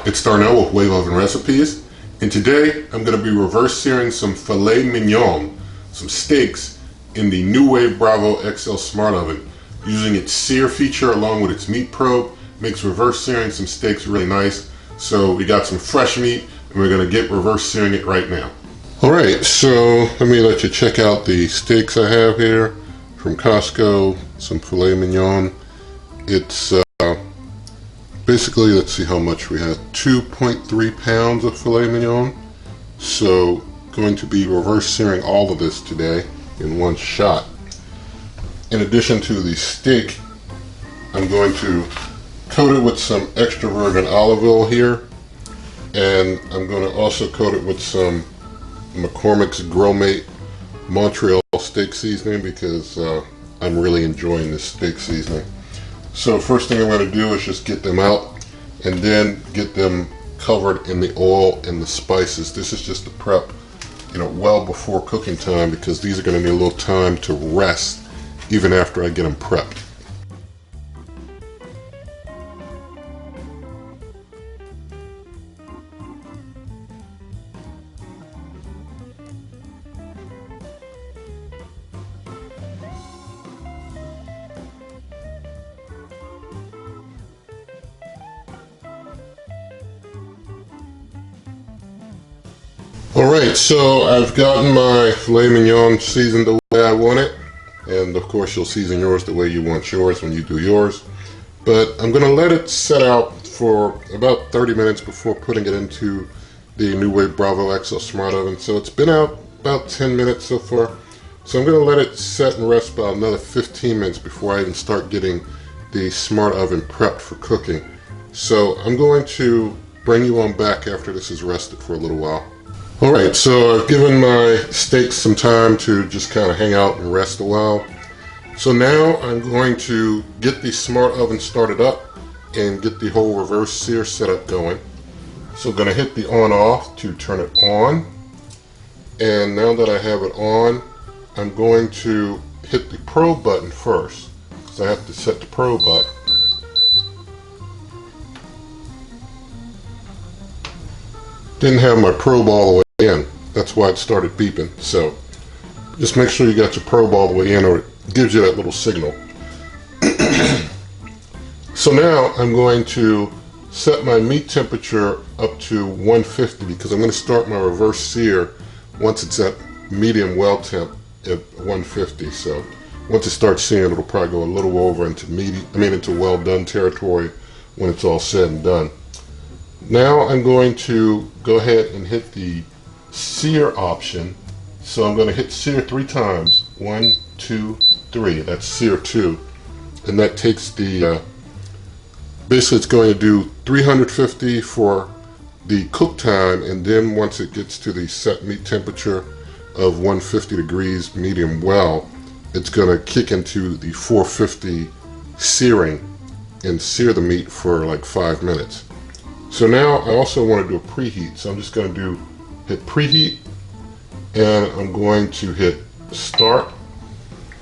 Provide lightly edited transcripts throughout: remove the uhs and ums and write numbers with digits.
It's Darnell with Wave Oven Recipes, and today I'm going to be reverse searing some filet mignon, some steaks, in the NuWave Breville XL Smart Oven. Using its sear feature along with its meat probe makes reverse searing some steaks really nice. So we got some fresh meat and we're going to get reverse searing it right now. Alright, so let me let you check out the steaks I have here from Costco, some filet mignon. It's basically, let's see how much we have, 2.3 pounds of filet mignon. So going to be reverse searing all of this today in one shot. In addition to the steak, I'm going to coat it with some extra virgin olive oil here, and I'm going to also coat it with some McCormick's Grill Mate Montreal steak seasoning because I'm really enjoying this steak seasoning. So first thing I'm going to do is just get them out and then get them covered in the oil and the spices. This is just the prep, well before cooking time, because these are going to need a little time to rest even after I get them prepped. Alright, so I've gotten my filet mignon seasoned the way I want it, and of course you'll season yours the way you want yours when you do yours. But I'm going to let it set out for about 30 minutes before putting it into the NuWave Breville XL Smart Oven. So it's been out about 10 minutes so far. So I'm going to let it set and rest about another 15 minutes before I even start getting the Smart Oven prepped for cooking. So I'm going to bring you on back after this is rested for a little while. Alright, so I've given my steaks some time to just kind of hang out and rest a while. So now I'm going to get the Smart Oven started up and get the whole reverse sear setup going. So I'm going to hit the on off to turn it on. And now that I have it on, I'm going to hit the probe button first, because I have to set the probe up. Didn't have my probe all the way in. That's why it started beeping. So just make sure you got your probe all the way in, or it gives you that little signal. So now I'm going to set my meat temperature up to 150 because I'm going to start my reverse sear once it's at medium well temp at 150. So once it starts searing, it'll probably go a little over into into well done territory when it's all said and done. Now I'm going to go ahead and hit the sear option. So I'm going to hit sear 3 times. 1, 2, 3. That's sear 2. And that takes the, basically it's going to do 350 for the cook time, and then once it gets to the set meat temperature of 150 degrees medium well, it's going to kick into the 450 searing and sear the meat for like 5 minutes. So now I also want to do a preheat, so I'm just going to hit preheat, and I'm going to hit start.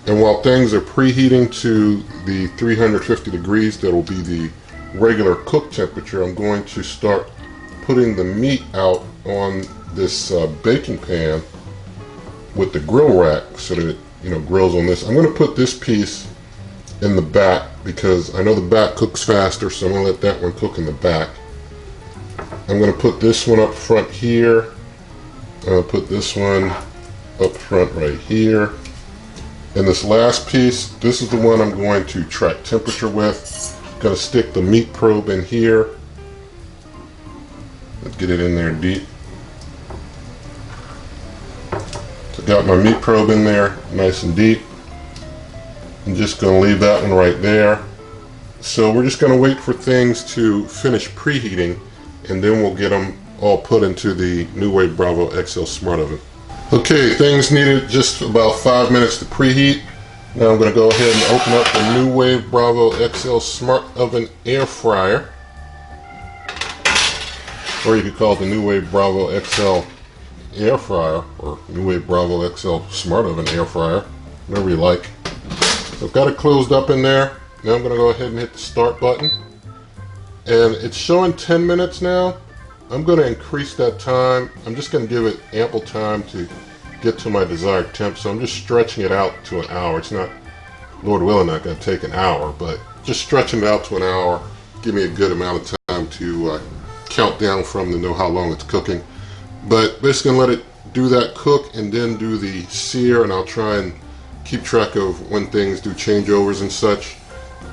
And while things are preheating to the 350 degrees, that will be the regular cook temperature, I'm going to start putting the meat out on this baking pan with the grill rack so that it grills on this. I'm going to put this piece in the back because I know the back cooks faster, so I'm going to let that one cook in the back. I'm going to put this one up front here. I'll put this one up front right here. And this last piece, this is the one I'm going to track temperature with. I'm going to stick the meat probe in here. Let's get it in there deep. So I got my meat probe in there nice and deep. I'm just going to leave that one right there. So we're just going to wait for things to finish preheating, and then we'll get them all put into the NuWave Breville XL Smart Oven. Okay, things needed just about 5 minutes to preheat. Now I'm going to go ahead and open up the NuWave Breville XL Smart Oven AirFryer, or you could call it the NuWave Breville XL AirFryer, or NuWave Breville XL Smart Oven AirFryer, whatever you like. So I've got it closed up in there. Now I'm going to go ahead and hit the start button. and it's showing 10 minutes now. I'm going to increase that time. I'm just going to give it ample time to get to my desired temp, so I'm just stretching it out to an hour. It's not, Lord willing, not going to take an hour, but just stretching it out to an hour, give me a good amount of time to count down from to know how long it's cooking. But basically going to let it do that cook and then do the sear, and I'll try and keep track of when things do changeovers and such.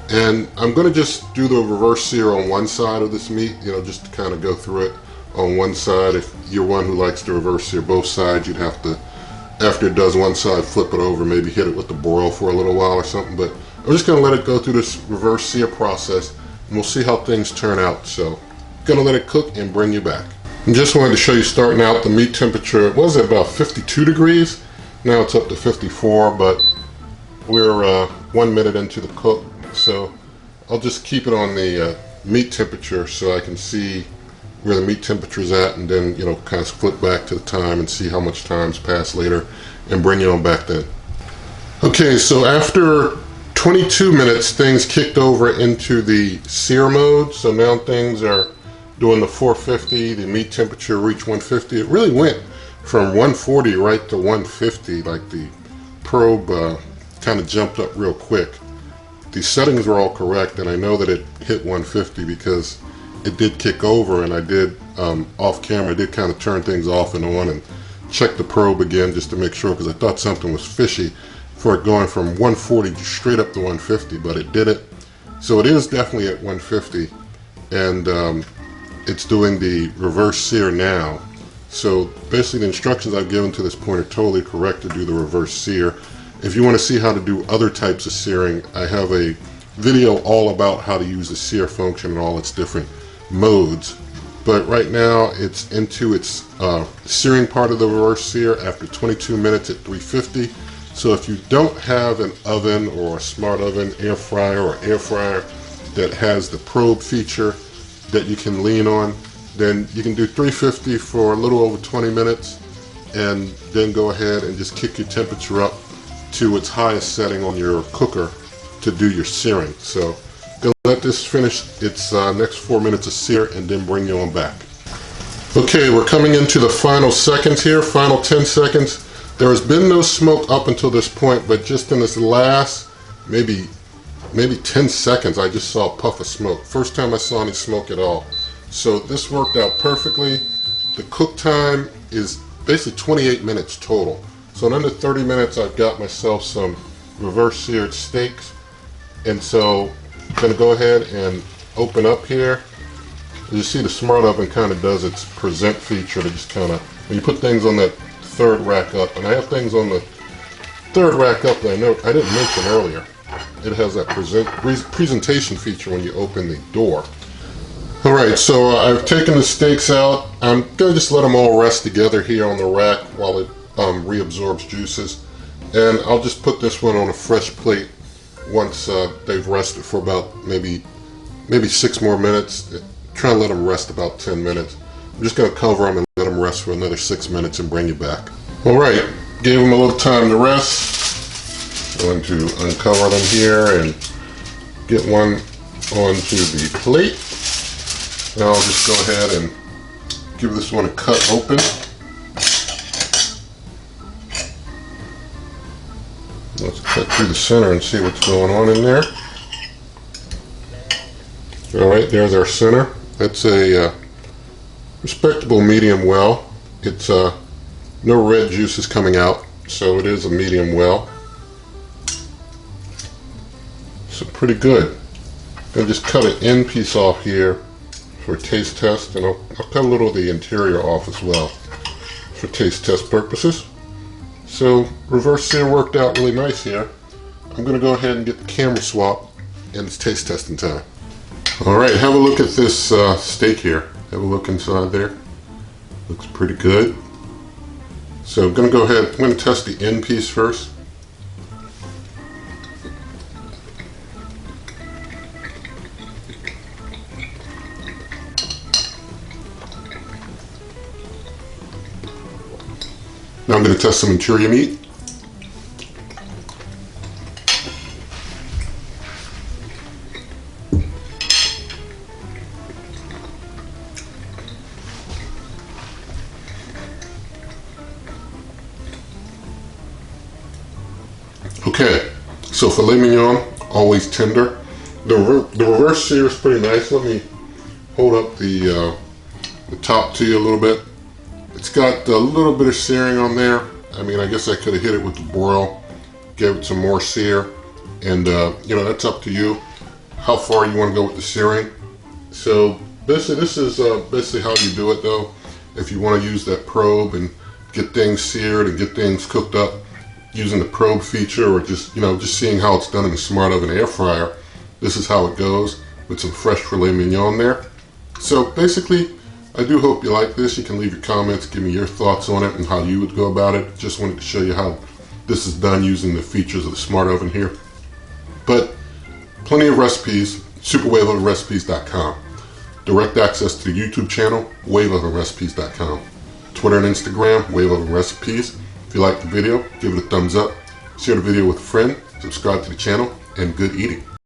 And I'm going to just do the reverse sear on one side of this meat, you know, just to kind of go through it on one side. If you're one who likes to reverse sear both sides, you'd have to, after it does one side, flip it over, maybe hit it with the broil for a little while or something. But I'm just going to let it go through this reverse sear process, and we'll see how things turn out. So I'm going to let it cook and bring you back. I just wanted to show you starting out the meat temperature. It was at about 52 degrees. Now it's up to 54, but we're 1 minute into the cook. So I'll just keep it on the meat temperature so I can see where the meat temperature is at, and then, you know, kind of flip back to the time and see how much time's passed later and bring you on back then. Okay, so after 22 minutes, things kicked over into the sear mode. So now things are doing the 450, the meat temperature reached 150. It really went from 140 right to 150, like the probe kind of jumped up real quick. The settings were all correct, and I know that it hit 150 because it did kick over, and I did off camera, I did kind of turn things off and on and check the probe again just to make sure, because I thought something was fishy for it going from 140 straight up to 150, but it did it. So it is definitely at 150, and it's doing the reverse sear now. So basically the instructions I've given to this point are totally correct to do the reverse sear. If you want to see how to do other types of searing, I have a video all about how to use the sear function and all its different modes. But right now it's into its searing part of the reverse sear after 22 minutes at 350. So if you don't have an oven or a smart oven, air fryer, or air fryer that has the probe feature that you can lean on, then you can do 350 for a little over 20 minutes and then go ahead and just kick your temperature up to its highest setting on your cooker to do your searing. So gonna let this finish its next 4 minutes of sear and then bring you on back. Okay, we're coming into the final seconds here, final 10 seconds. There has been no smoke up until this point, but just in this last maybe 10 seconds, I just saw a puff of smoke. First time I saw any smoke at all. So this worked out perfectly. The cook time is basically 28 minutes total. So in under 30 minutes, I've got myself some reverse seared steaks. And so I'm gonna go ahead and open up here. As you see, the smart oven kind of does its present feature to just kind of, when you put things on that third rack up, and I have things on the third rack up that I didn't mention earlier. It has that presentation feature when you open the door. All right, so I've taken the steaks out. I'm gonna just let them all rest together here on the rack while it reabsorbs juices. And I'll just put this one on a fresh plate once they've rested for about maybe 6 more minutes. Try and let them rest about 10 minutes. I'm just gonna cover them and let them rest for another 6 minutes and bring you back. All right, gave them a little time to rest. Going to uncover them here and get one onto the plate. Now I'll just go ahead and give this one a cut open. Let's cut through the center and see what's going on in there. Alright, there's our center. That's a respectable medium well. It's no red juices coming out, so it is a medium well. So pretty good. I'm going to just cut an end piece off here for taste test, and I'll cut a little of the interior off as well for taste test purposes. So reverse sear worked out really nice here. I'm going to go ahead and get the camera swap, and it's taste testing time. Alright, have a look at this steak here. Have a look inside there. Looks pretty good. So I'm going to go ahead, I'm going to test the end piece first. Now I'm going to test some interior meat. Okay, so filet mignon, always tender. The reverse sear is pretty nice. Let me hold up the top to you a little bit. It's got a little bit of searing on there. I mean, I guess I could have hit it with the broil, gave it some more sear, and you know, that's up to you how far you want to go with the searing. So basically, this is basically how you do it, though. If you want to use that probe and get things seared and get things cooked up using the probe feature, or just, you know, just seeing how it's done in the Smart Oven Air Fryer, this is how it goes with some fresh filet mignon there. So basically, I do hope you like this. You can leave your comments, give me your thoughts on it and how you would go about it. Just wanted to show you how this is done using the features of the Smart Oven here. But plenty of recipes, superwaveovenrecipes.com. Direct access to the YouTube channel, waveovenrecipes.com. Twitter and Instagram, Wave Oven Recipes. If you liked the video, give it a thumbs up. Share the video with a friend, subscribe to the channel, and good eating.